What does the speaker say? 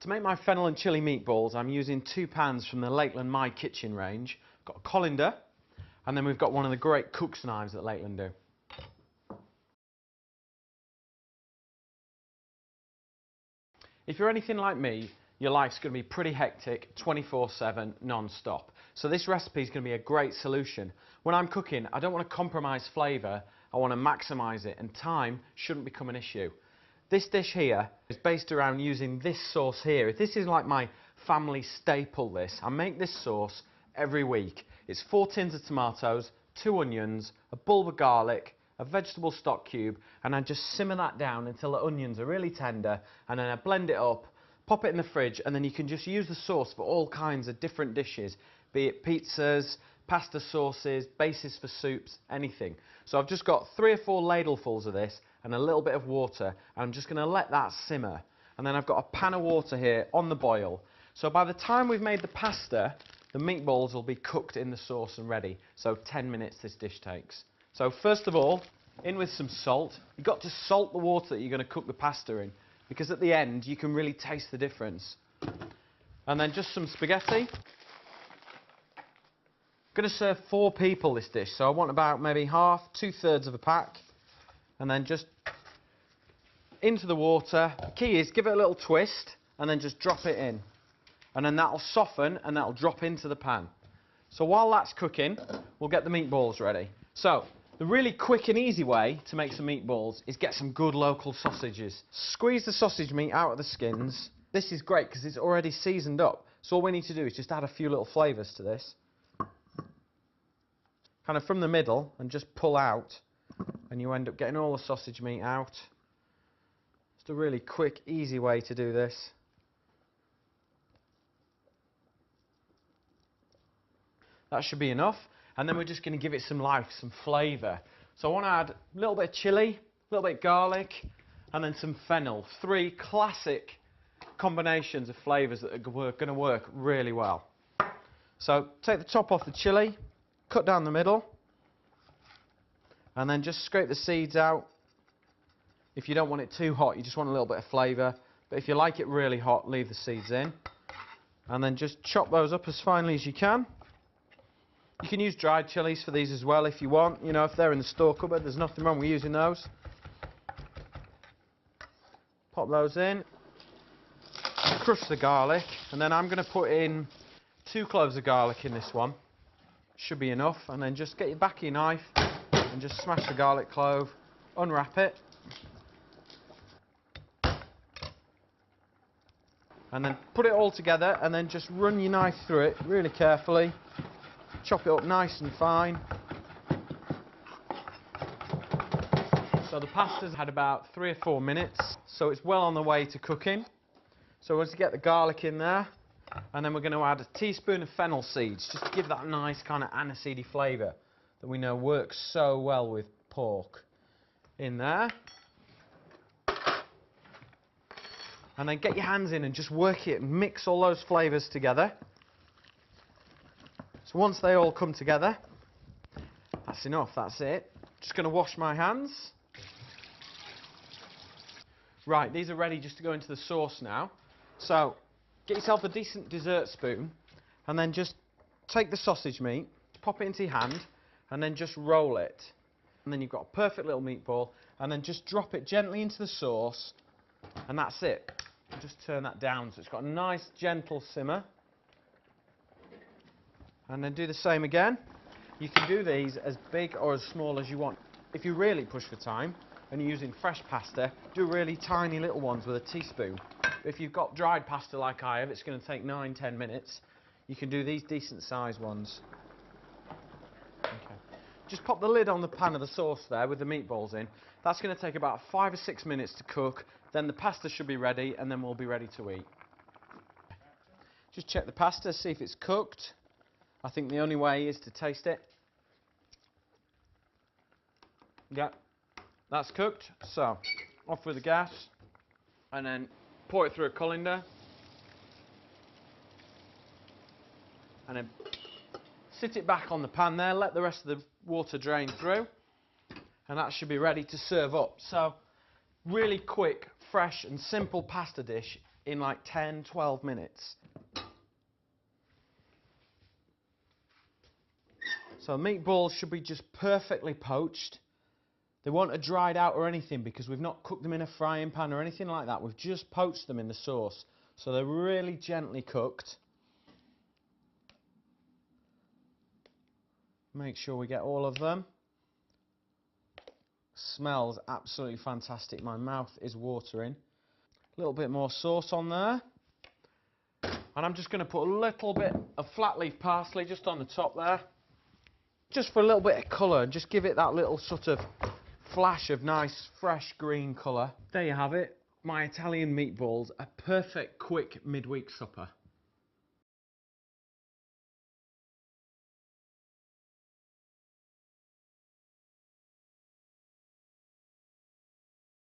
To make my fennel and chilli meatballs, I'm using 2 pans from the Lakeland My Kitchen range. I've got a colander, and then we've got one of the great cook's knives that Lakeland do. If you're anything like me, your life's going to be pretty hectic, 24/7, non-stop. So this recipe is going to be a great solution. When I'm cooking, I don't want to compromise flavour, I want to maximise it, and time shouldn't become an issue. This dish here is based around using this sauce here. This is like my family staple, this. I make this sauce every week. It's 4 tins of tomatoes, 2 onions, a bulb of garlic, a vegetable stock cube, and I just simmer that down until the onions are really tender, and then I blend it up, pop it in the fridge, and then you can just use the sauce for all kinds of different dishes, be it pizzas, pasta sauces, bases for soups, anything. So I've just got 3 or 4 ladlefuls of this and a little bit of water, and I'm just going to let that simmer. And then I've got a pan of water here on the boil. So by the time we've made the pasta, the meatballs will be cooked in the sauce and ready. So 10 minutes this dish takes. So first of all, in with some salt. You've got to salt the water that you're going to cook the pasta in, because at the end you can really taste the difference. And then just some spaghetti. I'm going to serve 4 people this dish, so I want about maybe half, 2/3 of a pack. And then just into the water. The key is give it a little twist and then just drop it in. And then that'll soften and that'll drop into the pan. So while that's cooking, we'll get the meatballs ready. So the really quick and easy way to make some meatballs is get some good local sausages. Squeeze the sausage meat out of the skins. This is great because it's already seasoned up. So all we need to do is just add a few little flavours to this. Kind of from the middle and just pull out, and you end up getting all the sausage meat out. Just a really quick, easy way to do this. That should be enough, and then we're just going to give it some life, some flavour. So I want to add a little bit of chilli, a little bit of garlic, and then some fennel. 3 classic combinations of flavours that are going to work really well. So take the top off the chilli, cut down the middle, and then just scrape the seeds out. If you don't want it too hot, you just want a little bit of flavour. But if you like it really hot, leave the seeds in. And then just chop those up as finely as you can. You can use dried chilies for these as well if you want. You know, if they're in the store cupboard, there's nothing wrong with using those. Pop those in. Crush the garlic. And then I'm going to put in 2 cloves of garlic in this one. Should be enough. And then just get your back of your knife and just smash the garlic clove. Unwrap it. And then put it all together and then just run your knife through it really carefully. Chop it up nice and fine. So the pasta's had about 3 or 4 minutes, so it's well on the way to cooking. So once you get the garlic in there, and then we're going to add a teaspoon of fennel seeds, just to give that nice kind of aniseedy flavour that we know works so well with pork. In there. And then get your hands in and just work it and mix all those flavours together. So once they all come together, that's enough, that's it. Just going to wash my hands. Right, these are ready just to go into the sauce now. So get yourself a decent dessert spoon and then just take the sausage meat, pop it into your hand and then just roll it. And then you've got a perfect little meatball, and then just drop it gently into the sauce, and that's it. Just turn that down so it's got a nice gentle simmer. And then do the same again. You can do these as big or as small as you want. If you really push for time and you're using fresh pasta, do really tiny little ones with a teaspoon. If you've got dried pasta like I have, it's going to take 9-10 minutes. You can do these decent sized ones. Okay. Just pop the lid on the pan of the sauce there with the meatballs in. That's going to take about 5 or 6 minutes to cook. Then the pasta should be ready, and then we'll be ready to eat. Just check the pasta, see if it's cooked. I think the only way is to taste it. Yeah, that's cooked. So, off with the gas, and then pour it through a colander. And then sit it back on the pan there, let the rest of the water drain through, and that should be ready to serve up. So, really quick, fresh and simple pasta dish in like 10, 12 minutes. So meatballs should be just perfectly poached. They won't have dried out or anything because we've not cooked them in a frying pan or anything like that. We've just poached them in the sauce. So they're really gently cooked. Make sure we get all of them. Smells absolutely fantastic. My mouth is watering. A little bit more sauce on there. And I'm just going to put a little bit of flat leaf parsley just on the top there. Just for a little bit of colour, and just give it that little sort of flash of nice, fresh green colour. There you have it. My Italian meatballs, a perfect, quick midweek supper.